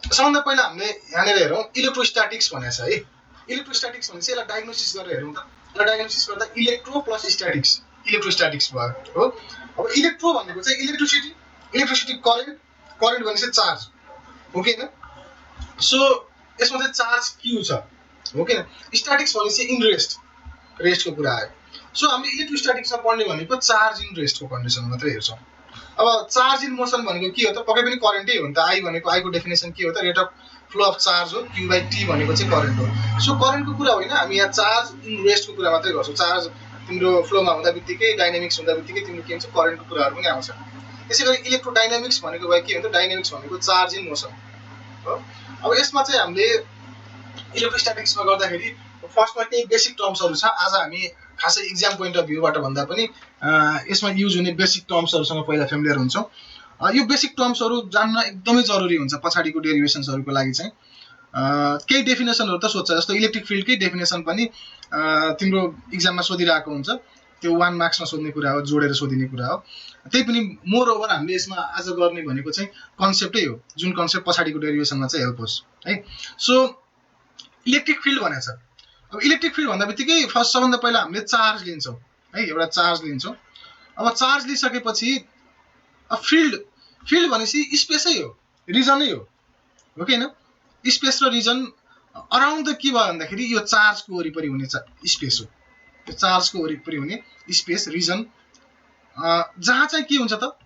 सबभन्दा पहिला हामीले यहाँनिर हेरौँ इलेक्ट्रोस्ट्याटिक्स भनेको छ है। इलेक्ट्रोस्ट्याटिक्स भनेपछि यसलाई डायग्नोसिस गरेर हेरौँ त। यसलाई डायग्नोसिस गर्दा इलेक्ट्रो प्लस स्ट्याटिक्स इलेक्ट्रोस्ट्याटिक्स भयो हो। अब इलेक्ट्रो भनेको चाहिँ इलेक्ट्रिसिटी करेन्ट भनेपछि चार्ज हो कि होइन। सो यसमा चाहिँ चार्ज क्यू छ हो कि होइन। स्ट्याटिक्स भनेपछि इन रेस्टको कुरा आयो। सो हामीले इलेक्ट्रोस्ट्याटिक्समा पढ्ने भनेको चार्ज इन रेस्टको कन्डिसन मात्रै हेर्छौँ। अब चार्ज इन मोसन भनेको के हो त, पक्कै पनि करेन्टै हो नि त। आई भनेको आईको डेफिनेसन के हो त, rate of flow of charge हो। क्यू बाई टी भनेको चाहिँ करेन्ट हो। सो करेन्टको कुरा होइन, हामी यहाँ चार्ज इन रेस्टको कुरा मात्रै गर्छौँ। चार्ज तिम्रो फ्लोमा हुँदा बित्तिकै डाइनामिक्स हुँदा बित्तिकै तिम्रो के हुन्छ करेन्टको कुराहरू पनि आउँछ। त्यसै गरी इलेक्ट्रोडाइनामिक्स भनेको भए के हुन्छ, डाइनामिक्स भनेको चार्ज इन मोसन हो। अब यसमा चाहिँ हामीले इलेक्ट्रोस्ट्याटिक्समा गर्दाखेरि फर्स्टमा केही बेसिक टर्म्सहरू छ। आज हामी खासै इक्जाम पोइन्ट अफ भ्यूबाट भन्दा पनि यसमा युज हुने बेसिक टर्म्सहरूसँग पहिला फेमिलियर हुन्छौँ। यो बेसिक टर्म्सहरू जान्न एकदमै जरुरी हुन्छ पछाडिको डेरिभेसन्सहरूको लागि चाहिँ। केही डेफिनेसनहरू त सोध्छ, जस्तो इलेक्ट्रिक फिल्डकै डेफिनेसन पनि तिम्रो इक्जाममा सोधिरहेको हुन्छ। त्यो 1 मार्क्समा सोध्ने कुरा हो, जोडेर सोधिने कुरा हो। त्यही पनि मोर ओभर हामीले यसमा आज गर्ने भनेको चाहिँ कन्सेप्टै हो, जुन कन्सेप्ट पछाडिको डेरिभेसनमा चाहिँ हेल्प होस् है। सो इलेक्ट्रिक फिल्ड भनेको छ। अब इलेक्ट्रिक फिल्ड भन्दा बित्तिकै फर्स्ट सबभन्दा पहिला हामीले चार्ज लिन्छौँ है, एउटा चार्ज लिन्छौँ। अब चार्ज लिइसकेपछि फिल्ड भनेपछि स्पेसै हो, रिजनै हो कि होइन। स्पेस र रिजन अराउन्ड द के भयो भन्दाखेरि यो चार्जको वरिपरि हुने स्पेस हो। त्यो चार्जको वरिपरि हुने स्पेस रिजन, जहाँ चाहिँ के हुन्छ त,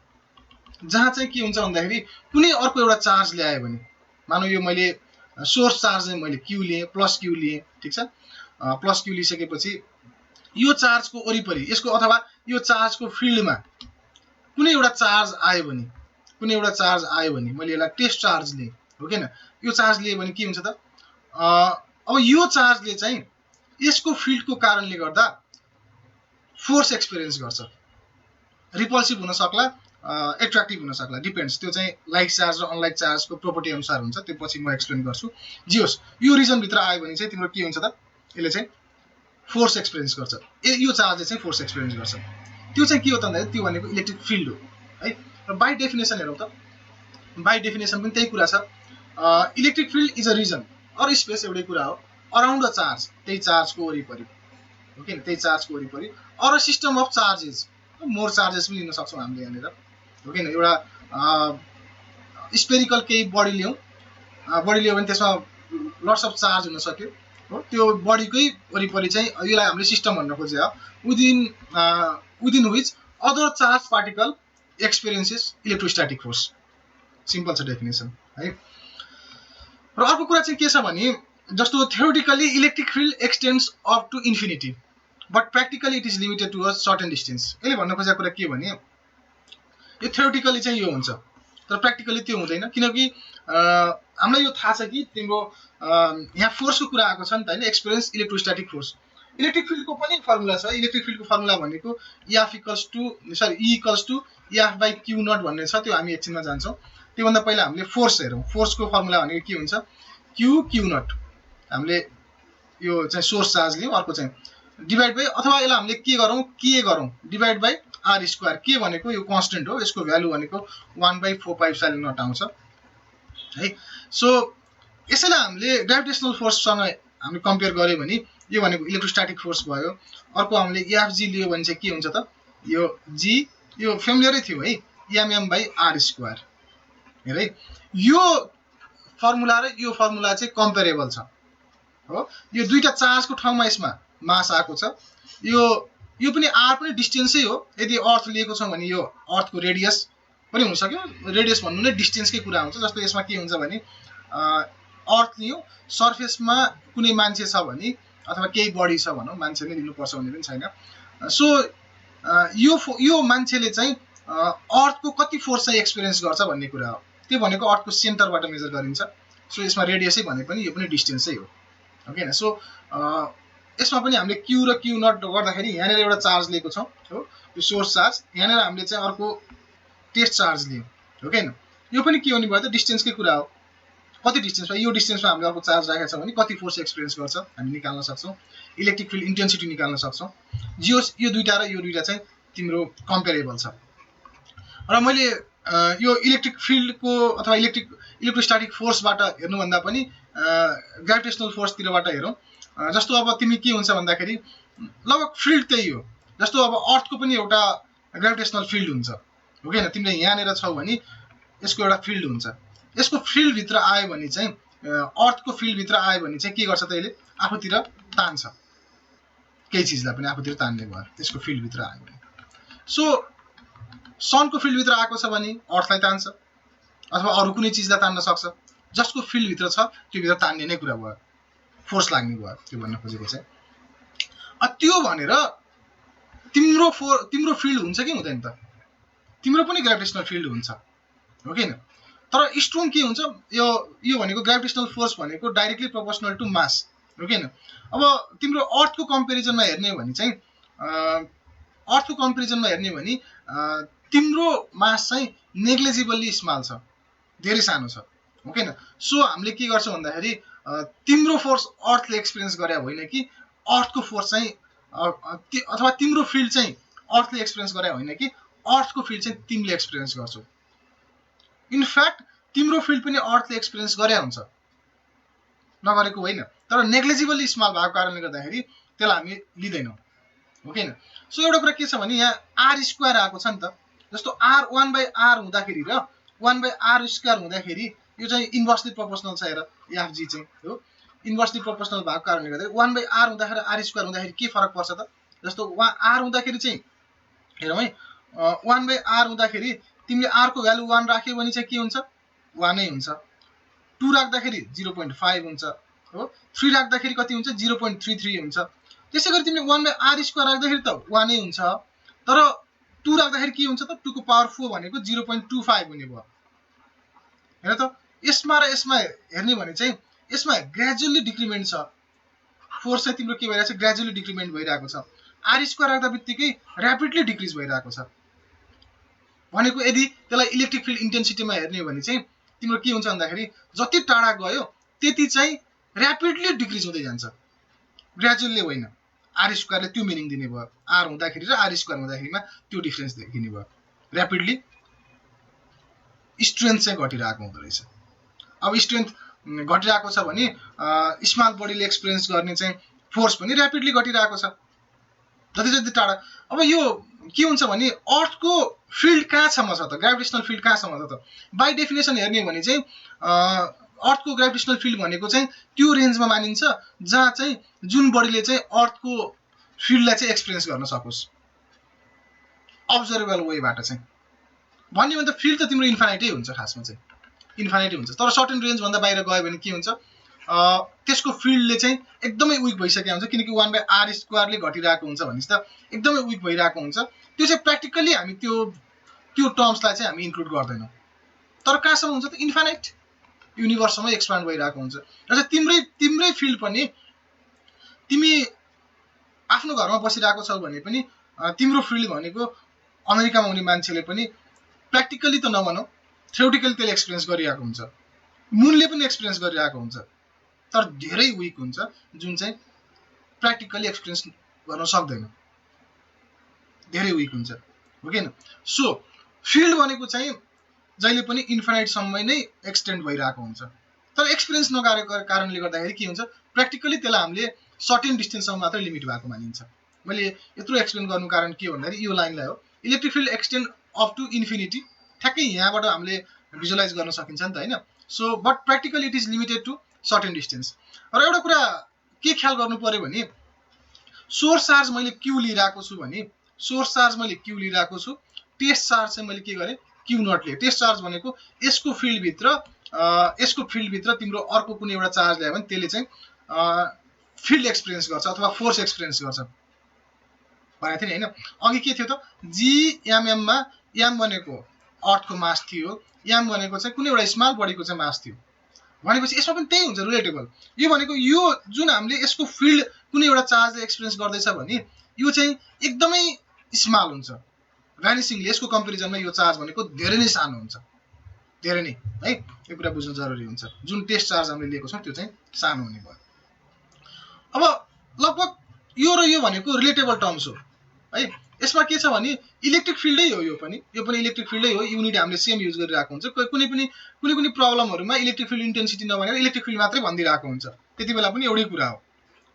जहाँ चाहिँ के हुन्छ भन्दाखेरि कुनै अर्को एउटा चार्ज ल्यायो भने, मानौ यो मैले सोर्स चार्ज चाहिँ मैले क्यू लिएँ, प्लस क्यू लिएँ, ठिक छ। प्लस क्यू लिइसकेपछि यो चार्जको वरिपरि यसको अथवा यो चार्जको फिल्डमा कुनै एउटा चार्ज आयो भने मैले यसलाई टेस्ट चार्ज लिएँ हो कि होइन। यो चार्ज लिएँ भने के हुन्छ त, अब यो चार्जले चाहिँ यसको फिल्डको कारणले गर्दा फोर्स एक्सपिरियन्स गर्छ। रिपल्सिभ हुन सक्ला, एट्र्याक्टिभ हुन सक्ला, डिपेन्ड्स। त्यो चाहिँ लाइक चार्ज र अनलाइक चार्जको प्रोपर्टी अनुसार हुन्छ, त्यो पछि म एक्सप्लेन गर्छु। जे होस्, यो रिजनभित्र आयो भने चाहिँ तिम्रो के हुन्छ त, यसले चाहिँ फोर्स एक्सपिरियन्स गर्छ। यो चार्जले चाहिँ फोर्स एक्सपिरियन्स गर्छ। त्यो चाहिँ के हो त भन्दाखेरि त्यो भनेको इलेक्ट्रिक फिल्ड हो है। र बाई डेफिनेसन हेरौँ त, बाई डेफिनेसन पनि त्यही कुरा छ। Electric field is a region or space, एउटै कुरा हो, अराउन्ड अ चार्ज, त्यही चार्जको वरिपरि हो कि त्यही चार्जको वरिपरि, or a system of charges, more charges पनि लिन सक्छौँ हामीले यहाँनिर हो कि एउटा स्पेरिकल केही बडी लियौँ भने त्यसमा लट्स अफ चार्ज हुन सक्यो हो। त्यो बडीकै वरिपरि चाहिँ यसलाई हामीले सिस्टम भन्न खोजे हो, within which other charge particle experiences electrostatic force. Simple छ डेफिनेसन है। र अर्को कुरा चाहिँ के छ भने, जस्तो theoretically electric field extends up to infinity, but practically it is limited to a certain distance. यसले भन्न खोजेको कुरा के भने, यो थ्योरिटिकली चाहिँ यो हुन्छ तर प्र्याक्टिकली त्यो हुँदैन। किनकि हामीलाई यो थाहा छ कि तिम्रो यहाँ फोर्सको कुरा आएको छ नि त होइन, एक्सपिरियन्स इलेक्ट्रोस्ट्याटिक फोर्स। इलेक्ट्रिक फिल्डको पनि फर्मुला छ। इलेक्ट्रिक फिल्डको फर्मुला भनेको EF equals to EF by Q naught भन्ने छ, त्यो हामी एकछिनमा जान्छौँ। त्योभन्दा पहिला हामीले फोर्स हेरौँ। फोर्सको फर्मुला भनेको के हुन्छ, क्यू नट। हामीले यो चाहिँ सोर्स चार्ज लियौँ, अर्को चाहिँ डिभाइड बाई, अथवा यसलाई हामीले के गरौँ डिभाइड बाई आर स्क्वायर। के भनेको यो कन्स्टेन्ट हो, यसको भ्यालु भनेको 1/4πε0 आउँछ है। सो यसैलाई हामीले ग्राभिटेसनल फोर्ससँग हामीले कम्पेयर गऱ्यो भने यो भनेको इलेक्ट्रोस्ट्याटिक फोर्स भयो। अर्को हामीले EFG लियो भने चाहिँ के हुन्छ त, यो जी यो फेमिलियरै थियो है, MM/r² हेर है। यो फर्मुला र यो फर्मुला चाहिँ कम्पेरेबल छ हो। यो दुईटा चार्जको ठाउँमा यसमा मास आएको छ। यो पनि आर पनि डिस्टेन्सै हो। यदि अर्थ लिएको छौँ भने यो अर्थको रेडियस पनि हुनसक्यो, रेडियस भन्नु नै डिस्टेन्सकै कुरा हुन्छ। जस्तो यसमा के हुन्छ भने अर्थ लियौँ, सर्फेसमा कुनै मान्छे छ भने अथवा केही बडी छ भनौँ, मान्छे नै लिनुपर्छ भन्ने पनि छैन। सो यो मान्छेले चाहिँ अर्थको कति फोर्स चाहिँ एक्सपिरियन्स गर्छ भन्ने कुरा हो। त्यो भनेको अर्थको सेन्टरबाट मेजर गरिन्छ। सो यसमा रेडियसै भने पनि यो पनि डिस्टेन्सै हो कि होइन। सो यसमा पनि हामीले क्यू र क्यू नट गर्दाखेरि यहाँनिर एउटा चार्ज लिएको छौँ हो, यो सोर्स चार्ज। यहाँनिर हामीले चाहिँ अर्को टेस्ट चार्ज लियौँ हो कि होइन। यो पनि के हुने भयो त, डिस्टेन्सकै कुरा हो। कति डिस्टेन्समा, यो डिस्टेन्समा हामीले अर्को चार्ज राखेको छ भने कति फोर्स एक्सपिरियन्स गर्छ हामी निकाल्न सक्छौँ। इलेक्ट्रिक फिल्ड इन्टेन्सिटी निकाल्न सक्छौँ। जियोस् यो दुईटा र यो दुईटा चाहिँ तिम्रो कम्पेरेबल छ। र मैले यो इलेक्ट्रिक फिल्डको अथवा इलेक्ट्रोस्ट्याटिक फोर्सबाट हेर्नुभन्दा पनि ग्राभिटेसनल फोर्सतिरबाट हेरौँ। जस्तो अब तिमी के हुन्छ भन्दाखेरि लगभग फिल्ड त्यही हो। जस्तो अब अर्थको पनि एउटा ग्राभिटेसनल फिल्ड हुन्छ, हो कि होइन? तिमीले यहाँनिर छौ भने यसको एउटा फिल्ड हुन्छ। यसको फिल्डभित्र आयो भने चाहिँ अर्थको फिल्डभित्र आयो भने चाहिँ के गर्छ त, यसले आफूतिर तान्छ, केही चिजलाई पनि आफूतिर तान्ने भयो त्यसको फिल्डभित्र आयो भने। सो सनको फिल्डभित्र आएको छ भने अर्थलाई तान्छ अथवा अरू कुनै चिजलाई तान्न सक्छ। जसको फिल्डभित्र छ त्यो भित्र तान्ने नै कुरा भयो, फोर्स लाग्ने भयो, त्यो भन्न खोजेको चाहिँ। त्यो भनेर तिम्रो फिल्ड हुन्छ कि हुँदैन त? तिम्रो पनि ग्राभिटेसनल फिल्ड हुन्छ, हो कि होइन? तर स्ट्रोङ के हुन्छ, यो भनेको ग्राभिटेसनल फोर्स भनेको डाइरेक्टली प्रोपोर्सनल टु मास, हो कि होइन? अब तिम्रो अर्थको कम्पेरिजनमा हेर्ने भने चाहिँ तिम्रो मास चाहिँ नेग्लिजिबली स्मल छ, धेरै सानो छ, हो कि होइन? सो हामीले के गर्छौँ भन्दाखेरि तिम्रो फोर्स अर्थले एक्सपिरियन्स गरे होइन कि अर्थको फोर्स चाहिँ अथवा तिम्रो फिल्ड चाहिँ अर्थले एक्सपिरियन्स गरे होइन कि अर्थको फिल्ड चाहिँ तिमीले एक्सपिरियन्स गर्छौ। इनफ्याक्ट तिम्रो फिल्ड पनि अर्थले एक्सपिरियन्स गरे हुन्छ, नगरेको होइन, तर नेग्लिजिबली स्मल भएको कारणले गर्दाखेरि त्यसलाई हामी लिँदैनौँ, हो कि होइन? सो एउटा कुरा के छ भने यहाँ r² आएको छ नि त। जस्तो r 1/r हुँदाखेरि र 1/r² हुँदाखेरि यो चाहिँ इन्भर्सली प्रोपोर्सनल छ। हेर एफजी चाहिँ हो इन्भर्सली प्रोपोर्सनल भएको कारणले गर्दाखेरि 1/r हुँदाखेरि r² हुँदाखेरि के फरक पर्छ त? जस्तो r हुँदाखेरि चाहिँ हेरौँ है, 1/r हुँदाखेरि तिमीले r को भ्यालु 1 राख्यो भने चाहिँ के हुन्छ? 1 नै हुन्छ। 2 राख्दाखेरि 0.5 हुन्छ, हो। 3 राख्दाखेरि कति हुन्छ? 0.33 हुन्छ। त्यसै गरी तिमीले 1/r² राख्दाखेरि त 1 नै हुन्छ, तर 2 राख्दाखेरि के हुन्छ त? 2 को पावर 4 भनेको 0.25 हुने भयो। हेर त, यसमा र यसमा हेर्ने भने चाहिँ यसमा ग्रेजुअली डिक्रिमेन्ट छ, फोर्स चाहिँ तिम्रो के भइरहेको छ? ग्रेजुअली डिक्रिमेन्ट भइरहेको छ। r² राख्दा बित्तिकै र्यापिडली डिक्रिज भइरहेको छ। भनेको यदि त्यसलाई इलेक्ट्रिक फिल्ड इन्टेन्सिटीमा हेर्ने हो भने चाहिँ तिम्रो के हुन्छ भन्दाखेरि जति टाढा गयो त्यति चाहिँ र्यापिडली डिक्रिज हुँदै जान्छ, ग्रेजुअली होइन। r² ले त्यो मिनिङ दिने भयो, r हुँदाखेरि र r² हुँदाखेरिमा त्यो डिफरेन्स देखिने भयो, र्यापिडली स्ट्रेन्थ चाहिँ घटिरहेको हुँदो रहेछ। अब स्ट्रेन्थ घटिरहेको छ भने स्मल बडीले एक्सपिरियन्स गर्ने चाहिँ फोर्स पनि र्यापिडली घटिरहेको छ जति जति टाढा। अब यो के हुन्छ भने अर्थको फिल्ड कहाँसम्म छ त? ग्राभिटेसनल फिल्ड कहाँसम्म छ त? बाई डेफिनेसन हेर्ने हो भने चाहिँ अर्थको ग्राभिटेसनल फिल्ड भनेको चाहिँ त्यो रेन्जमा मानिन्छ जहाँ चाहिँ जुन बडीले चाहिँ अर्थको फिल्डलाई चाहिँ एक्सपिरियन्स गर्न सकोस् अब्जर्भेबल वेबाट चाहिँ। भन्यो भने त फिल्ड त तिम्रो इन्फाइनाइटै हुन्छ, खासमा चाहिँ इन्फाइनाइटै हुन्छ। तर सर्टेन रेन्जभन्दा बाहिर गयो भने के हुन्छ, त्यसको फिल्डले चाहिँ एकदमै विक भइसकेको हुन्छ, किनकि 1/r² ले घटिरहेको हुन्छ भने त एकदमै विक भइरहेको हुन्छ। त्यो चाहिँ प्र्याक्टिकल्ली हामी त्यो टर्म्सलाई चाहिँ हामी इन्क्लुड गर्दैनौँ। तर कहाँसम्म हुन्छ त? इन्फाइनाइट युनिभर्ससम्म एक्सपान्ड भइरहेको हुन्छ। र तिम्रै फिल्ड पनि तिमी आफ्नो घरमा बसिरहेको छौ भने पनि तिम्रो फिल्ड भनेको अमेरिकामा हुने मान्छेले पनि प्र्याक्टिकली त नभनौँ, थ्योरिटिकली त्यसले एक्सपिरियन्स गरिरहेको हुन्छ, मुनले पनि एक्सपिरियन्स गरिरहेको हुन्छ, तर धेरै विक हुन्छ, जुन चाहिँ प्र्याक्टिकली एक्सपिरियन्स गर्न सक्दैन, धेरै विक हुन्छ, हो कि होइन? सो फिल्ड भनेको चाहिँ जहिले पनि इन्फाइनाइटसम्म नै एक्सटेन्ड भइरहेको हुन्छ, तर एक्सपिरियन्स नगरेको कारणले गर्दाखेरि के हुन्छ, प्र्याक्टिकली त्यसलाई हामीले सर्टेन डिस्टेन्ससम्म मात्रै लिमिट भएको मानिन्छ। मैले यत्रो एक्सप्लेन गर्नु कारण के हो भन्दाखेरि यो लाइनलाई हो, electric field extend up to infinity. ठ्याक्कै यहाँबाट हामीले भिजुअलाइज गर्न सकिन्छ नि त, होइन? So but practically it is limited to certain distance. र एउटा कुरा के ख्याल गर्नु पर्यो भने सोर्स चार्ज मैले क्यू लिइरहेको छु भने सोर्स चार्ज मैले क्यू लिइरहेको छु, टेस्ट चार्ज चाहिँ मैले के गरेँ? क्यू नट लिएँ। टेस्ट चार्ज भनेको यसको फिल्डभित्र तिम्रो अर्को कुनै एउटा चार्ज ल्यायो भने त्यसले चाहिँ फिल्ड एक्सपिरियन्स गर्छ अथवा फोर्स एक्सपिरियन्स गर्छ भनेको थिएँ नि, होइन? अघि के थियो त? GMM मा एम भनेको अर्थको मास थियो, एम भनेको चाहिँ कुनै एउटा स्मल बडीको चाहिँ मास थियो। भनेपछि यसमा पनि त्यही हुन्छ, रिलेटेबल। यो भनेको यो जुन हामीले यसको फिल्ड कुनै एउटा चार्जले एक्सपिरियन्स गर्दैछ भने यो चाहिँ एकदमै स्मल हुन्छ, भ्यानिसिङली। यसको कम्पेरिजनमा यो चार्ज भनेको धेरै नै सानो हुन्छ, धेरै नै, है? यो कुरा बुझ्नु जरुरी हुन्छ। जुन टेस्ट चार्ज हामीले लिएको छौँ त्यो चाहिँ सानो हुने भयो। अब लगभग यो र यो भनेको रिलेटेबल टर्म्स हो, है? यसमा के छ भने इलेक्ट्रिक फिल्डै हो, यो पनि इलेक्ट्रिक फिल्डै हो, युनिट हामीले सेम युज गरिरहेको हुन्छ। कुनै प्रब्लमहरुमा इलेक्ट्रिक फिल्ड इन्टेन्सिटी नभनेर इलेक्ट्रिक फिल्ड मात्रै भनिदिरहेको हुन्छ, त्यति बेला पनि एउटै कुरा हो।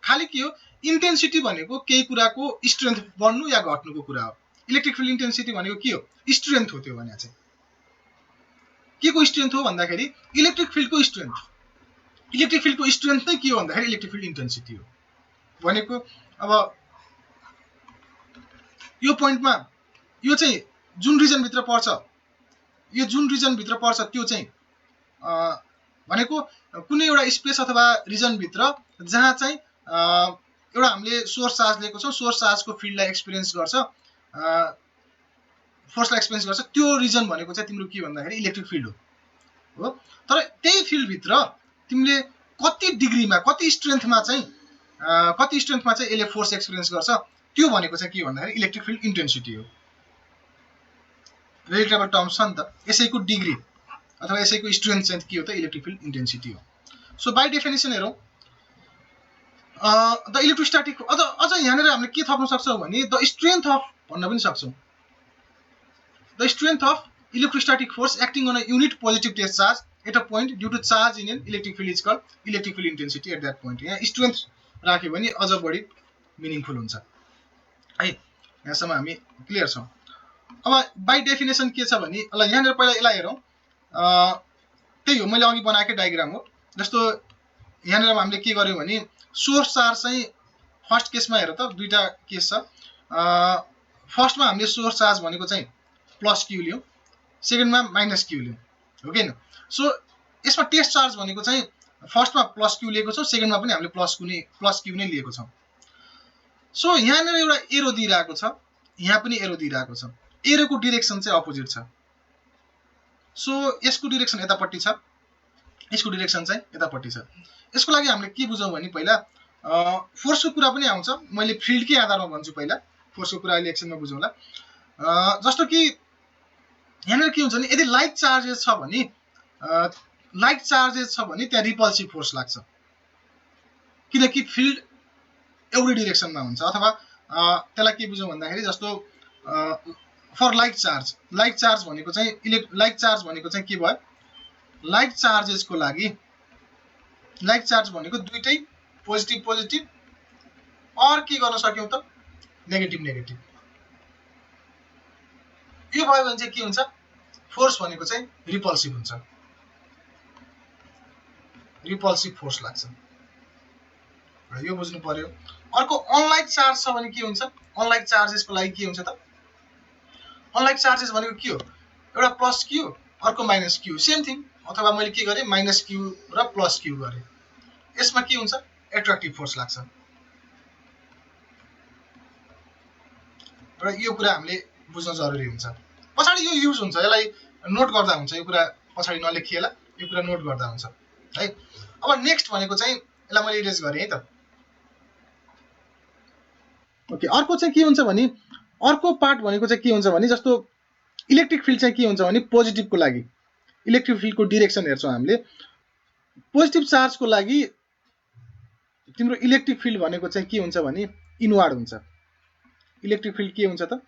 खाली के हो, इन्टेन्सिटी भनेको केही कुराको स्ट्रेन्थ बढ्नु या घट्नुको कुरा हो। इलेक्ट्रिक फिल्ड इन्टेन्सिटी भनेको के हो, स्ट्रेन्थ हो। त्यो भने चाहिँ के को स्ट्रेन्थ हो भन्दाखेरि इलेक्ट्रिक फिल्डको स्ट्रेन्थ। इलेक्ट्रिक फिल्डको स्ट्रेन्थ नै के हो भन्दाखेरि इलेक्ट्रिक फिल्ड इन्टेन्सिटी हो भनेको। अब यो पोइन्टमा यो चाहिँ जुन रिजन भित्र पर्छ, यो जुन रिजन भित्र पर्छ त्यो चाहिँ भनेको कुनै एउटा स्पेस अथवा रिजन भित्र जहाँ चाहिँ एउटा हामीले सोर्स चार्ज लिएको छौं, सोर्स चार्जको फिल्डलाई एक्सपिरियन्स गर्छ, फोर्सलाई एक्सपिरियन्स गर्छ, त्यो रिजन भनेको चाहिँ तिम्रो के भन्दाखेरि इलेक्ट्रिक फिल्ड हो। तर त्यही फिल्ड भित्र तिमीले कति डिग्रीमा कति स्ट्रेन्थमा चाहिँ यसले फोर्स एक्सपिरियन्स गर्छ, त्यो भनेको चाहिँ के भन्दाखेरि इलेक्ट्रिक फिल्ड इन्टेन्सिटी हो। रिलेटेबल टर्म्स छ नि त, यसैको डिग्री अथवा यसैको स्ट्रेन्थ चाहिँ के हो त इलेक्ट्रिक फिल्ड इन्टेन्सिटी हो। सो बाइ डेफिनेसन हेरौँ द इलेक्ट्रोस्ट्याटिक, अझ यहाँनिर हामीले के थप्न सक्छौँ भने द स्ट्रेन्थ अफ भन्न पनि सक्छौँ। The strength of electrostatic force acting on a unit positive test charge at a point due to charge in an electric field is called electric field intensity at that point. यहाँ स्ट्रेन्थ राख्यो भने अझ बढी meaningful हुन्छ है। यहाँसम्म हामी क्लियर छौँ। अब बाइ डेफिनेसन के छ भने ल यहाँनिर पहिला यसलाई हेरौँ। त्यही हो, मैले अघि बनाएकै डायग्राम हो। जस्तो यहाँनिर हामीले के गर्यौँ भने सोर्स चार्ज चाहिँ फर्स्ट केसमा हेर त दुईटा केस छ। फर्स्टमा हामीले सोर्स चार्ज भनेको चाहिँ प्लस क्यू लियौँ, सेकेन्डमा माइनस क्यू लियौँ, हो कि होइन। सो यसमा टेस्ट चार्ज भनेको चाहिँ फर्स्टमा प्लस क्यू लिएको छौँ, सेकेन्डमा पनि हामीले प्लस क्यू नै लिएको छौँ। सो यहाँनिर एउटा एरो दिइरहेको छ, यहाँ पनि एरो दिइरहेको छ, एरोको डिरेक्सन चाहिँ अपोजिट छ। सो यसको डिरेक्सन यतापट्टि छ, यसको डिरेक्सन चाहिँ यतापट्टि छ। यसको लागि हामीले के बुझौँ भने पहिला फोर्सको कुरा पनि आउँछ, मैले फिल्डकै आधारमा भन्छु। पहिला फोर्सको कुरा अहिले एकछिनमा बुझौँला। जस्तो कि यहाँनिर के हुन्छ भने यदि लाइक चार्जेस छ भने त्यहाँ रिपल्सिभ फोर्स लाग्छ, किनकि फिल्ड एउटै डिरेक्सनमा हुन्छ। अथवा त्यसलाई के बुझौँ भन्दाखेरि जस्तो फर लाइक चार्ज भनेको चाहिँ के भयो, लाइक चार्जेसको लागि लाइक चार्ज भनेको दुईटै पोजिटिभ और के गर्न सक्यौँ त नेगेटिभ। यो भयो भने चाहिँ के हुन्छ, फोर्स भनेको चाहिँ रिपल्सिभ हुन्छ, रिपल्सिभ फोर्स लाग्छ, यो बुझ्नु पर्यो। अर्को अनलाइक चार्ज छ भने के हुन्छ, अनलाइक चार्जेसको लागि के हुन्छ त, अनलाइक चार्जेस भनेको के हो, एउटा प्लस क्यू अर्को माइनस क्यू, सेम थिङ। अथवा मैले के गरेँ माइनस क्यू र प्लस क्यू गरेँ, यसमा के हुन्छ एट्र्याक्टिभ फोर्स लाग्छ। र यो कुरा हामीले बुझ्न जरुरी हुन्छ। पछाडि यो युज हुन्छ, यसलाई नोट गर्दा हुन्छ, यो कुरा पछाडि नलेखिएला, यो कुरा नोट गर्दा हुन्छ है। अब नेक्स्ट भनेको चाहिँ यसलाई मैले इरेज गरेँ है त। ओके, अर्को चाहिँ के हुन्छ भने अर्को पार्ट भनेको चाहिँ के हुन्छ भने जस्तो इलेक्ट्रिक फिल्ड चाहिँ के हुन्छ भने पोजिटिभको लागि इलेक्ट्रिक फिल्डको डिरेक्सन हेर्छौँ हामीले। पोजिटिभ चार्जको लागि तिम्रो इलेक्ट्रिक फिल्ड भनेको चाहिँ के हुन्छ भने इनवार्ड हुन्छ। इलेक्ट्रिक फिल्ड के हुन्छ त,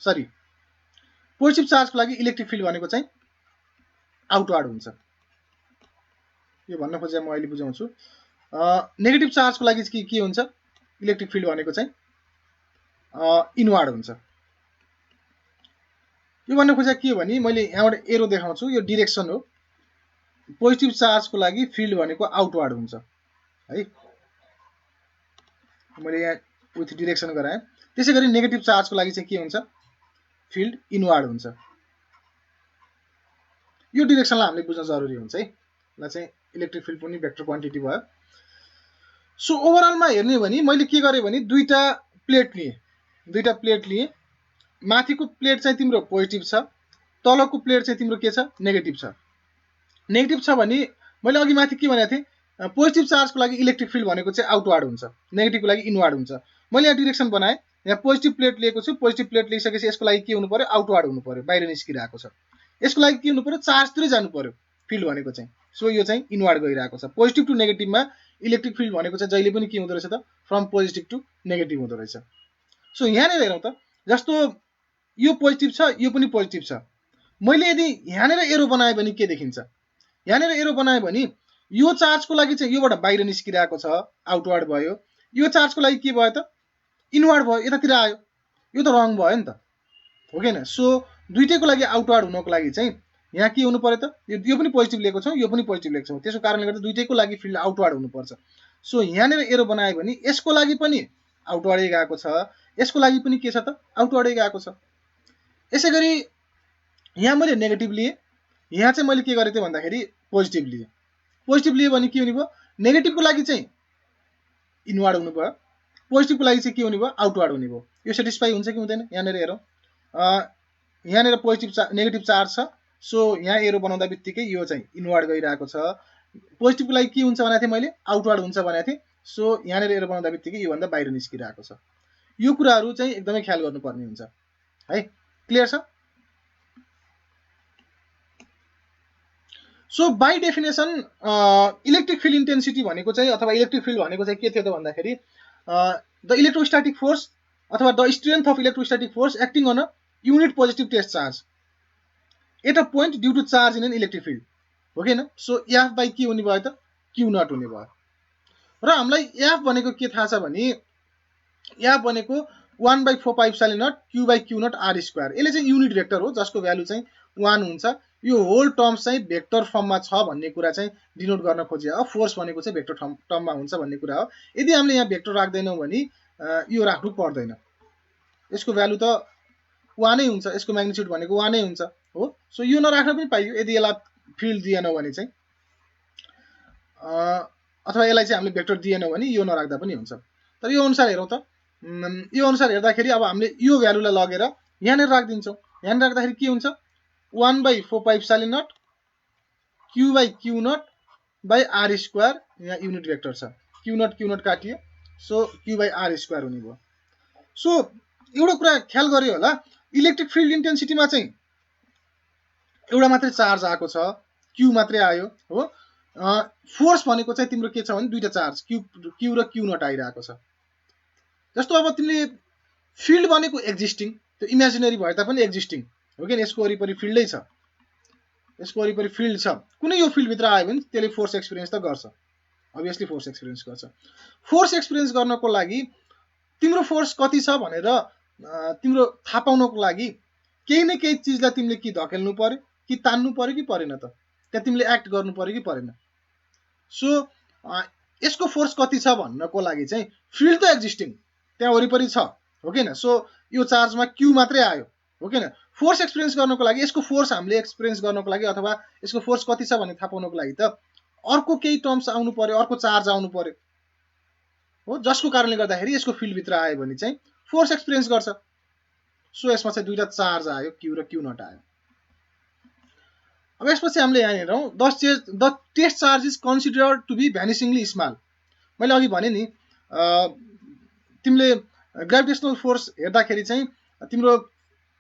सरी, पोजिटिभ चार्जको लागि इलेक्ट्रिक फिल्ड भनेको चाहिँ आउटवार्ड हुन्छ। यो भन्न खोजेँ म अहिले बुझाउँछु। नेगेटिभ चार्जको लागि के हुन्छ, इलेक्ट्रिक फिल्ड भनेको चाहिँ इनवार्ड हुन्छ। यो भन्न खोजेँ के हो भने मैले यहाँबाट एरो देखाउँछु, यो डिरेक्सन हो। पोजिटिभ चार्जको लागि फिल्ड भनेको आउटवार्ड हुन्छ है, मैले यहाँ विथ डिरेक्सन गराएँ। त्यसै गरी नेगेटिभ चार्जको लागि चाहिँ के हुन्छ, फिल्ड इनवार्ड हुन्छ। यो डिरेक्सनलाई हामीले बुझ्न जरुरी हुन्छ है। ल चाहिँ इलेक्ट्रिक फिल्ड पनि भेक्टर क्वान्टिटी भयो। सो ओभरअलमा हेर्ने भने मैले के गरेँ भने दुईटा प्लेट लिएँ। माथिको प्लेट चाहिँ तिम्रो पोजिटिभ छ, तलको प्लेट चाहिँ तिम्रो के छ, नेगेटिभ छ। नेगेटिभ छ भने मैले अघि माथि के भनेको थिएँ, पोजिटिभ चार्जको लागि इलेक्ट्रिक फिल्ड भनेको चाहिँ आउटवार्ड हुन्छ, नेगेटिभको लागि इनवार्ड हुन्छ। मैले यहाँ डिरेक्सन बनाएँ, यहाँ पोजिटिभ प्लेट लिएको छु, पोजिटिभ प्लेट लिइसकेपछि यसको लागि के हुनु पर्यो, आउटवार्ड हुनु पर्यो, बाहिर निस्किरहेको छ। यसको लागि के हुनु पर्यो, चार्जतिरै जानु पर्यो फिल्ड भनेको चाहिँ। सो यो चाहिँ इनवार्ड गइरहेको छ। पोजिटिभ टु नेगेटिभमा इलेक्ट्रिक फिल्ड भनेको चाहिँ जहिले पनि के हुँदो रहेछ त, फ्रम पोजिटिभ टु नेगेटिभ हुँदो रहेछ। सो यहाँनिर हेरौँ त, जस्तो यो पोजिटिभ छ, यो पनि पोजिटिभ छ। मैले यदि यहाँनिर एरो बनाएँ भने के देखिन्छ? यहाँनिर एरो बनाएँ भने यो चार्जको लागि चाहिँ योबाट बाहिर निस्किरहेको छ, आउटवर्ड भयो। यो चार्जको लागि के भयो त? इनवर्ड भयो, यतातिर आयो। यो त रङ भयो नि त, हो कि होइन? सो दुइटैको लागि आउटवर्ड हुनको लागि चाहिँ यहाँ के हुनु पर्यो त? यो पनि पोजिटिभ लिएको छौँ, यो पनि पोजिटिभ लिएको छौँ, त्यसको कारणले गर्दा दुइटैको लागि फिल्ड आउटवर्ड हुनुपर्छ। सो यहाँनिर एरो बनायो भने यसको लागि पनि आउटवर्डै गएको छ, यसको लागि पनि के छ त? आउटवर्डै गएको छ। यसै गरी यहाँ मैले नेगेटिभ लिएँ, यहाँ चाहिँ मैले के गरेँ त भन्दाखेरि पोजिटिभ लिएँ। पोजिटिभ लिएँ भने के हुने भयो? नेगेटिभको लागि चाहिँ इनवर्ड हुनु भयो, पोजिटिभको लागि चाहिँ के हुने भयो? आउटवर्ड हुने भयो। यो सेटिस्फाई हुन्छ कि हुँदैन? यहाँनिर हेरौँ, यहाँनिर नेगेटिभ चार्ज छ, सो यहाँ एरो बनाउँदा बित्तिकै यो चाहिँ इनवर्ड गइरहेको छ। पोजिटिभको लागि के हुन्छ भनेको थिएँ मैले? आउटवर्ड हुन्छ भनेको थिएँ। सो यहाँनिर एरो बनाउँदा बित्तिकै योभन्दा बाहिर निस्किरहेको छ। यो कुराहरू चाहिँ एकदमै ख्याल गर्नुपर्ने हुन्छ है। क्लियर छ? So by definition electric field intensity भनेको चाहिँ अथवा इलेक्ट्रिक फिल्ड भनेको चाहिँ के थियो त भन्दाखेरि द इलेक्ट्रोस्ट्याटिक फोर्स अथवा the strength of electrostatic force acting on a unit positive test charge at a point due to charge in an electric field, हो कि होइन? सो एफ बाई के हुने भयो त? क्यू नट हुने भयो। र हामीलाई एफ भनेको के थाहा छ भने एफ भनेको 1/4πε0 Q by Q naught R square. यसले चाहिँ युनिट भेक्टर हो जसको भ्यालु चाहिँ 1 हुन्छ। यो होल टर्म्स चाहिँ भेक्टर फर्ममा छ भन्ने कुरा चाहिँ डिनोट गर्न खोजिया हो। फोर्स भनेको चाहिँ भेक्टर टर्ममा हुन्छ भन्ने कुरा हो। यदि हामीले यहाँ भेक्टर राख्दैनौँ भने यो राख्नु पर्दैन, यसको भ्यालु त 1 नै हुन्छ, यसको म्याग्निट्युड भनेको 1 नै हुन्छ, हो। सो यो नराख्न पनि पाइयो यदि यसलाई फिल्ड दिएनौँ भने चाहिँ, अथवा यसलाई चाहिँ हामीले भेक्टर दिएनौँ भने यो नराख्दा पनि हुन्छ। तर यो अनुसार हेरौँ त, यो अनुसार हेर्दाखेरि अब हामीले यो भ्यालुलाई लगेर यहाँनिर राखिदिन्छौँ। यहाँनिर राख्दाखेरि के हुन्छ? 1/4πε0 Q by Q naught by R square, यहाँ युनिट भेक्टर छ, क्यू नट काटियो, so Q by R square हुने भयो। सो एउटा कुरा ख्याल गर्यो होला, इलेक्ट्रिक फिल्ड इन्टेन्सिटीमा चाहिँ एउटा मात्रै चार्ज आएको छ, क्यू मात्रै आयो, हो। फोर्स भनेको चाहिँ तिम्रो के छ भने दुईटा चार्ज क्यू र क्यू नट आइरहेको छ। जस्तो अब तिमीले फिल्ड भनेको एक्जिस्टिङ, त्यो इमेजिनरी भए तापनि एक्जिस्टिङ, हो कि यसको वरिपरि फिल्डै छ, यसको वरिपरि फिल्ड छ। कुनै यो फिल्डभित्र आयो भने त्यसले फोर्स एक्सपिरियन्स त गर्छ, अभियसली फोर्स एक्सपिरियन्स गर्छ। फोर्स एक्सपिरियन्स गर्नको लागि तिम्रो फोर्स कति छ भनेर तिम्रो थाहा पाउनको लागि केही न केही चिजलाई तिमीले कि धकेल्नु पर्यो, कि तान्नु पर्यो कि परेन त, त्यहाँ तिमीले एक्ट गर्नु पर्यो कि परेन। सो यसको फोर्स कति छ भन्नको लागि चाहिँ फिल्ड त एक्जिस्टिङ त्यहाँ वरिपरि छ, हो कि होइन? सो यो चार्जमा क्यू मात्रै आयो, हो कि होइन? फोर्स एक्सपिरियन्स गर्नको लागि, यसको फोर्स हामीले एक्सपिरियन्स गर्नको लागि अथवा यसको फोर्स कति छ भन्ने थाहा पाउनको लागि त अर्को केही टर्म्स आउनु पर्यो, अर्को चार्ज आउनु पर्यो, हो, जसको कारणले गर्दाखेरि यसको फिल्डभित्र आयो भने चाहिँ फोर्स एक्सपिरियन्स गर्छ। सो यसमा चाहिँ दुईटा चार्ज आयो, क्यू र क्यू नट आयो। अब यसपछि हामीले यहाँ हेरौँ, the test charge is considered to be vanishingly small. मैले अघि भने नि तिमीले ग्राभिटेसनल फोर्स हेर्दाखेरि चाहिँ तिम्रो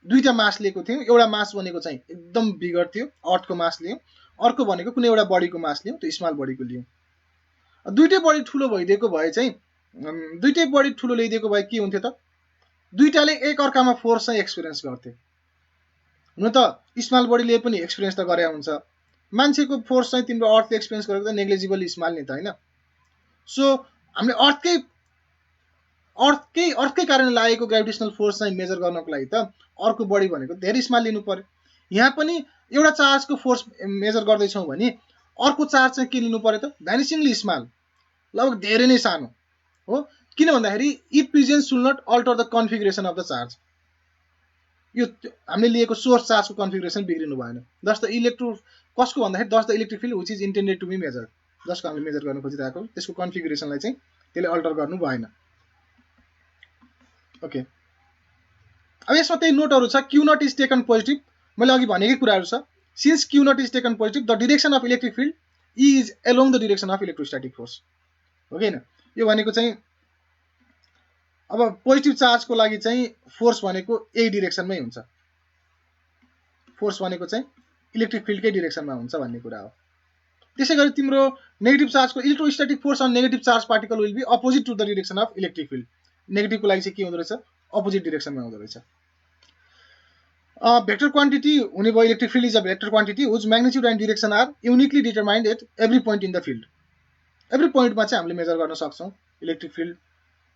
दुईटा मास लिएको थियौ, एउटा मास भनेको चाहिँ एकदम बिगर थियो, अर्थको मास लियौ, अर्को भनेको कुनै एउटा बडीको मास लियौ, त्यो स्मल बडीको लियौ। दुईटै बडी ठुलो भइदिएको भए चाहिँ दुईटै बडी ठुलो ल्याइदिएको भए के हुन्थ्यो त? दुईटाले एक अर्कामा फोर्स चाहिँ एक्सपिरियन्स गर्थे। हुन त स्मल बडीले पनि एक्सपिरियन्स त गरे हुन्छ, मान्छेको फोर्स चाहिँ तिम्रो अर्थले एक्सपिरियन्स गरेको त नेग्लिजिबल स्मल नि त, होइन? सो हामीले अर्थकै कारण लागेको ग्राभिटेसनल फोर्स चाहिँ मेजर गर्नको लागि त अर्को बडी भनेको धेरै स्मल लिनु पर्यो। यहाँ पनि एउटा चार्जको फोर्स मेजर गर्दैछौँ भने अर्को चार्ज चाहिँ के लिनु पर्यो त? भ्यानिसिङली स्मल, लगभग धेरै नै सानो, हो। किन भन्दाखेरि it presence should not alter the configuration of the charge. यो हामीले लिएको सोर्स चार्जको कन्फिगरेसन बिग्रिनु भएन। दस द कसको भन्दाखेरि thus the electric field which is intended to be measure, जसको हामीले मेजर गर्न खोजिरहेको त्यसको कन्फिगरेसनलाई चाहिँ त्यसले अल्टर गर्नु भएन। ओके, अब यसमा त्यही नोटहरू छ। Q naught is taken positive, मैले अघि भनेकै कुराहरू छ। Since q naught is taken positive, the direction of electric field is along the direction of electrostatic force, हो कि होइन? यो भनेको चाहिँ अब पोजिटिभ चार्जको लागि चाहिँ फोर्स भनेको यही डिरेक्सनमै हुन्छ, फोर्स भनेको चाहिँ इलेक्ट्रिक फिल्डकै डिरेक्सनमा हुन्छ भन्ने कुरा हो। त्यसै गरी तिम्रो नेगेटिभ चार्जको electrostatic force on negative charge particle will be opposite to the direction of electric field. नेगेटिभको लागि चाहिँ के हुँदो रहेछ? अपोजिट डिरेक्सनमा हुँदो रहेछ। Vector quantity हुने भयो electric field is a vector quantity whose magnitude and direction are uniquely determined at every point in the field. Every पोइन्टमा चाहिँ हामीले मेजर गर्न सक्छौँ इलेक्ट्रिक फिल्ड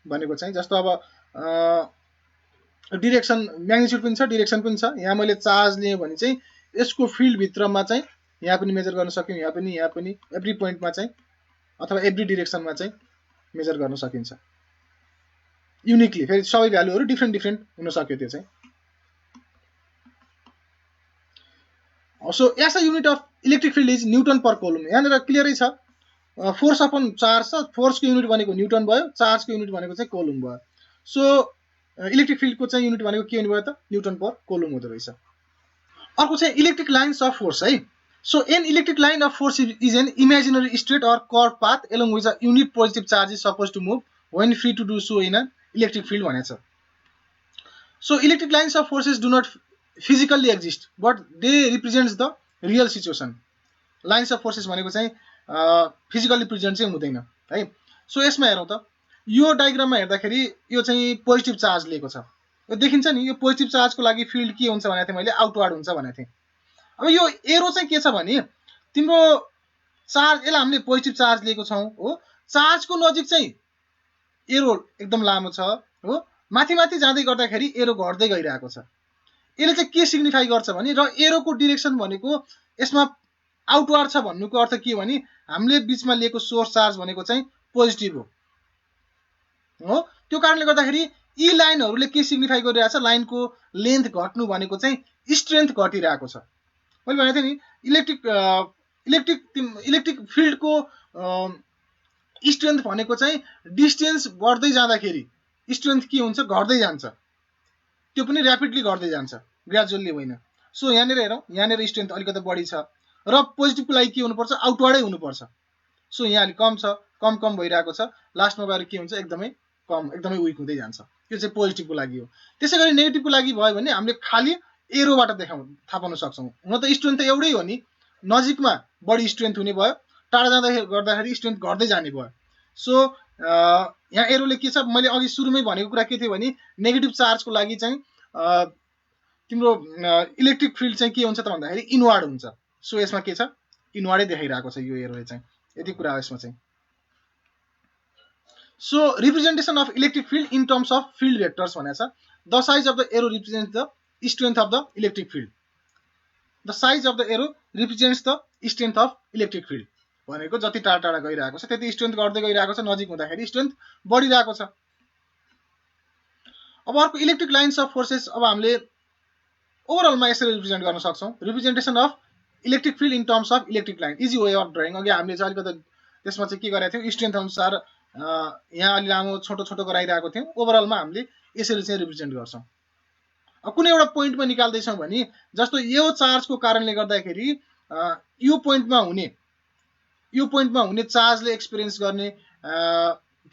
भनेको चाहिँ। जस्तो अब डिरेक्सन म्याग्निट्युड पनि छ, डिरेक्सन पनि छ। यहाँ मैले चार्ज लिएँ भने चाहिँ यसको फिल्डभित्रमा चाहिँ यहाँ पनि मेजर गर्न सक्यौँ, यहाँ पनि एभ्री पोइन्टमा चाहिँ अथवा एभ्री डिरेक्सनमा चाहिँ मेजर गर्न सकिन्छ युनिकली। फेरि सबै भ्यालुहरू डिफ्रेन्ट डिफ्रेन्ट हुन सक्यो त्यो चाहिँ। So as a unit of electric field is newton per coulomb. यहाँनिर क्लियरै छ, फोर्स अपन चार्ज छ, फोर्सको युनिट भनेको न्युटन भयो, चार्जको युनिट भनेको चाहिँ कोलुम भयो। सो इलेक्ट्रिक फिल्डको चाहिँ युनिट भनेको के हुने भयो त, न्युटन पर कोलुम हुँदो रहेछ। अर्को चाहिँ इलेक्ट्रिक लाइन्स अफ फोर्स है। So an electric line of force is an imaginary straight or curve path along with a unit positive charge is suppose to move when free to do so in a electric field भनेको छ। So electric lines of forces do not physically exist but they represents the real situation. Lines of forces भनेको चाहिँ physically present चाहिँ हुँदैन है। So यसमा हेरौँ त, यो डायग्राममा हेर्दाखेरि यो चाहिँ पोजिटिभ चार्ज लिएको छ, यो देखिन्छ नि। यो पोजिटिभ चार्जको लागि फिल्ड के हुन्छ भनेको थिएँ मैले, आउटवर्ड हुन्छ भनेको थिएँ। अब यो एरो चाहिँ के छ भने तिम्रो चार्ज, यसलाई हामीले पोजिटिभ चार्ज लिएको छौँ हो, चार्जको नजिक चाहिँ एरो एकदम लामो छ हो, माथि माथि जाँदै गर्दाखेरि एरो घट्दै गइरहेको छ। यसले चाहिँ के सिग्निफाई गर्छ भने, र एरोको डिरेक्सन भनेको यसमा आउटवर्ड छ भन्नुको अर्थ के भने हामीले बिचमा लिएको सोर्स चार्ज भनेको चाहिँ पोजिटिभ हो। त्यो कारणले गर्दाखेरि यी लाइनहरूले के सिग्निफाई गरिरहेछ, लाइनको लेन्थ घट्नु भनेको चाहिँ स्ट्रेन्थ घटिरहेको छ। मैले भनेको थिएँ नि, इलेक्ट्रिक फिल्डको स्ट्रेन्थ भनेको चाहिँ डिस्टेन्स बढ्दै जाँदाखेरि स्ट्रेन्थ के हुन्छ, घट्दै जान्छ। त्यो पनि ऱ्यापिडली घट्दै जान्छ, ग्रेजुअल्ली होइन। सो यहाँनिर हेरौँ, यहाँनिर स्ट्रेन्थ अलिकति बढी छ र पोजिटिभको लागि के हुनुपर्छ, आउटवर्डै हुनुपर्छ। सो यहाँ अलिक कम छ, कम भइरहेको छ, लास्टमा गएर के हुन्छ, एकदमै कम, एकदमै विक हुँदै जान्छ। यो चाहिँ पोजिटिभको लागि हो। त्यसै गरी नेगेटिभको लागि भयो भने हामीले खालि एरोबाट थाहा पाउन सक्छौँ। हुन त स्ट्रेन्थ त एउटै हो नि, नजिकमा बढी स्ट्रेन्थ हुने भयो, टाढा गर्दाखेरि स्ट्रेन्थ घट्दै जाने भयो। सो यहाँ एरोले के छ, मैले अघि सुरुमै भनेको कुरा के थियो भने नेगेटिभ चार्जको लागि चाहिँ तिम्रो इलेक्ट्रिक फिल्ड चाहिँ के हुन्छ त भन्दाखेरि इनवर्ड हुन्छ। सो यसमा के छ, इनवर्डै देखाइरहेको छ यो एरोले चाहिँ, यति कुरा हो यसमा चाहिँ। So representation of electric filled in terms of field vectors भनेको छ। The size of the arrow represents the strength of the electric field. The size of the arrow represents the strength of electric field भनेको जति टाढा टाढा गइरहेको छ त्यति strength घट्दै गइरहेको छ, नजिक हुँदाखेरि स्ट्रेन्थ बढिरहेको छ। अब अर्को इलेक्ट्रिक लाइन्स अफ फोर्सेस, अब हामीले ओभरअलमा यसरी रिप्रेजेन्ट गर्न सक्छौँ। Representation of electric filled in terms of electric line, easy way of drawing. अघि हामीले चाहिँ अलिकति त्यसमा चाहिँ के गरेको थियौँ, स्ट्रेन्थ अनुसार यहाँ अलि लामो छोटो छोटो गराइरहेको थियौँ। ओभरअलमा हामीले यसरी चाहिँ रिप्रेजेन्ट गर्छौँ। अब कुनै एउटा पोइन्टमा निकाल्दैछौँ भने, जस्तो यो चार्जको कारणले गर्दाखेरि यो पोइन्टमा हुने चार्जले एक्सपिरियन्स गर्ने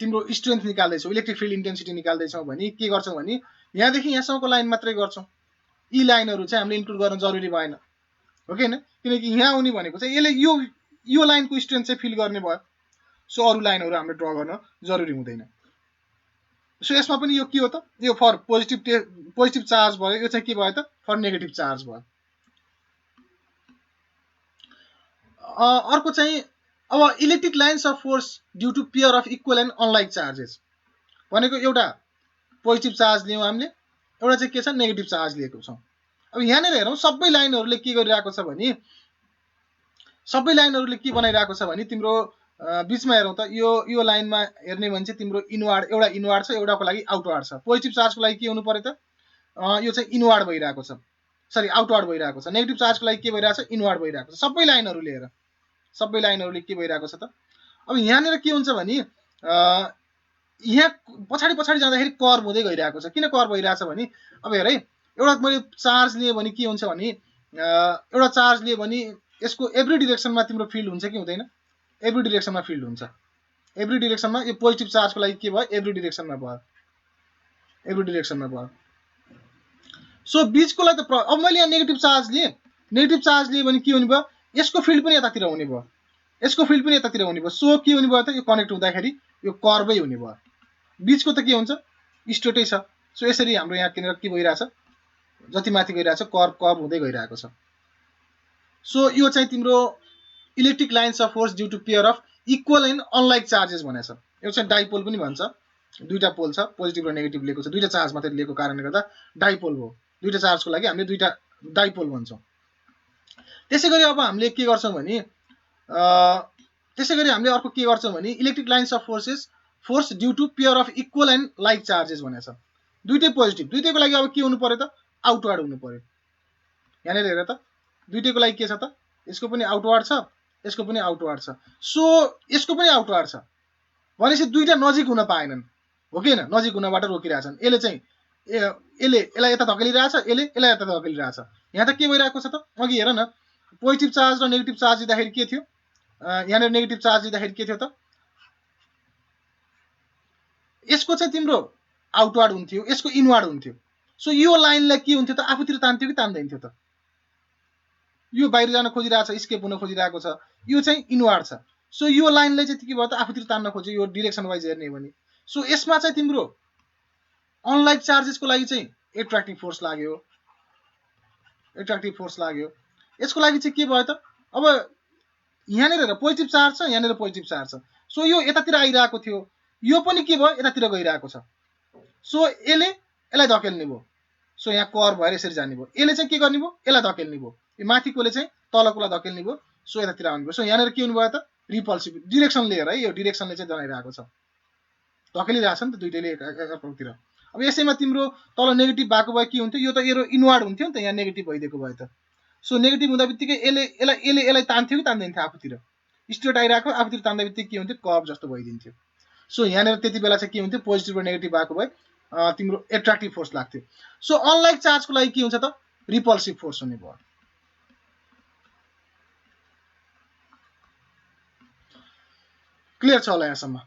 तिम्रो स्ट्रेन्थ निकाल्दैछौ, इलेक्ट्रिक फिल्ड इन्टेन्सिटी निकाल्दैछौ भने के गर्छौ भने यहाँदेखि यहाँसम्मको लाइन मात्रै गर्छौ। यी लाइनहरू चाहिँ हामीले इन्क्लुड गर्न जरुरी भएन, हो कि हैन? किनकि यहाँ आउने भनेको चाहिँ यसले यो लाइनको स्ट्रेन्थ चाहिँ फिल गर्ने भयो। सो अरू लाइनहरू हामीले ड्र गर्न जरुरी हुँदैन। सो यसमा पनि यो के हो त, यो फर पोजिटिभ चार्ज भयो, यो चाहिँ के भयो त, फर नेगेटिभ चार्ज भयो। अर्को चाहिँ अब electric lines of force due to pair of equal and unlike charges भनेको एउटा पोजिटिभ चार्ज लियौँ हामीले, एउटा चाहिँ के छ, नेगेटिभ चार्ज लिएको छौँ। अब यहाँनिर हेरौँ, सबै लाइनहरूले के गरिरहेको छ भने, सबै लाइनहरूले के बनाइरहेको छ भने तिम्रो बिचमा हेरौँ त, यो लाइनमा हेर्ने भने चाहिँ तिम्रो इनवर्ड, एउटा इनवर्ड छ, एउटाको लागि आउटवर्ड छ। पोजिटिभ चार्जको लागि के हुनु पर्यो त, यो चाहिँ इनवर्ड भइरहेको छ, सरी आउटवर्ड भइरहेको छ। नेगेटिभ चार्जको लागि के भइरहेको छ, इनवर्ड भइरहेको छ। सबै लाइनहरूले हेर, सबै लाइनहरूले के भइरहेको छ त, अब यहाँनिर के हुन्छ भने यहाँ पछाडि जाँदाखेरि कर्व हुँदै गइरहेको छ। किन कर्व भइरहेछ भने, अब हेर है, एउटा मैले चार्ज लिएँ भने के हुन्छ भने, एउटा चार्ज लिएँ भने यसको एभ्री डिरेक्सनमा तिम्रो फिल्ड हुन्छ कि हुँदैन? एभ्री डिरेक्सनमा फिल्ड हुन्छ। एभ्री डिरेक्सनमा यो पोजिटिभ चार्जको लागि के भयो, एभ्री डिरेक्सनमा भयो, एभ्री डिरेक्सनमा भयो। सो बिचकोलाई त अब मैले यहाँ नेगेटिभ चार्ज लिएँ भने के हुने भयो, यसको फिल्ड पनि यतातिर हुने भयो, यसको फिल्ड पनि यतातिर हुने भयो। सो के हुने भयो त, यो कनेक्ट हुँदाखेरि यो कर्वै हुने भयो। बिचको त के हुन्छ, स्ट्रेटै छ। सो यसरी हाम्रो यहाँ किनेर के भइरहेछ, जति माथि गइरहेछ कर्व हुँदै गइरहेको छ। सो यो चाहिँ तिम्रो electric lines of force due to pair of equal and unlike charges भनेछ। यो चाहिँ डाइपोल पनि भन्छ, दुईटा पोल छ, पोजिटिभ र नेगेटिभ लिएको छ, दुईटा चार्ज मात्रै लिएको कारणले गर्दा डाइपोल भयो। दुईटा चार्जको लागि हामीले दुईटा डाइपोल भन्छौँ। त्यसै गरी अब हामीले के गर्छौँ भने अर्को के गर्छौँ भने electric lines of force due to pair of equal and like charges भनेछ। दुईटै पोजिटिभ, दुईटैको लागि अब के हुनु पर्यो त, आउटवार्ड हुनु पर्यो। यहाँनिर हेर त, दुईटैको लागि के छ त, यसको पनि आउटवार्ड छ, यसको पनि आउटवार्ड छ। सो यसको पनि आउटवार्ड छ भनेपछि दुईटा नजिक हुन पाएनन्, हो कि होइन, नजिक हुनबाट रोकिरहेछन्। यसले यसलाई यता धकेलिरहेछ, यसलाई यता धकेलिरहेछ। यहाँ त के भइरहेको छ त, अघि हेर न, पोजिटिभ चार्ज र नेगेटिभ चार्ज दिँदाखेरि के थियो, यहाँनिर नेगेटिभ चार्ज दिँदाखेरि के थियो त, यसको चाहिँ तिम्रो आउटवार्ड हुन्थ्यो, यसको इनवार्ड हुन्थ्यो। सो यो लाइनलाई के हुन्थ्यो त, आफूतिर तान्थ्यो कि तान्दैन थियो त, यो बाहिर जान खोजिरहेछ, स्केप हुन खोजिरहेको छ, यो चाहिँ इनवार्ड छ। सो यो लाइनलाई चाहिँ के भयो त, आफूतिर तान्न खोज्यो, यो डिरेक्सन वाइज हेर्ने हो भने। सो यसमा चाहिँ तिम्रो अनलाइक चार्जेसको लागि चाहिँ एट्र्याक्टिभ फोर्स लाग्यो, यसको लागि चाहिँ के भयो त, अब यहाँनिर पोजिटिभ चार्ज छ, यहाँनिर पोजिटिभ चार्ज छ। सो यो यतातिर आइरहेको थियो, यो पनि के भयो, यतातिर गइरहेको छ। सो यसलाई धकेल्ने भयो, सो यहाँ कर्व भएर यसरी जाने भयो। यसले चाहिँ के गर्ने भयो, यसलाई धकेल्ने भयो, यो माथिकोले चाहिँ तलकोलाई धकेल्ने भयो, सो यतातिर आउनु भयो। सो यहाँनिर के हुनुभयो त, रिपल्सिभ डिरेक्सन लिएर है, यो डिरेक्सनले चाहिँ जनाइरहेको छ, धकेलिरहेछ नि त दुईटैले एकअर्कातिर। अब यसैमा तिम्रो तल नेगेटिभ भएको भए के हुन्थ्यो, यो त एरो इनवार्ड हुन्थ्यो नि त, यहाँ नेगेटिभ भइदिएको भए त। सो नेगेटिभ हुँदा बित्तिकै यसलाई तान्थ्यो कि तान्दैन थियो, आफूतिर स्ट्रेट आइरहेको, आफूतिर तान्दा बित्तिकै के हुन्थ्यो, कर्व जस्तो भइदिन्थ्यो। सो यहाँनिर त्यति बेला चाहिँ के हुन्थ्यो, पोजिटिभ र नेगेटिभ भएको भए तिम्रो एट्र्याक्टिभ फोर्स लाग्थ्यो। सो अनलाइक चार्जको लागि के हुन्छ त, रिपल्सिभ फोर्स हुने भयो। क्लियर छ होला यहाँसम्म?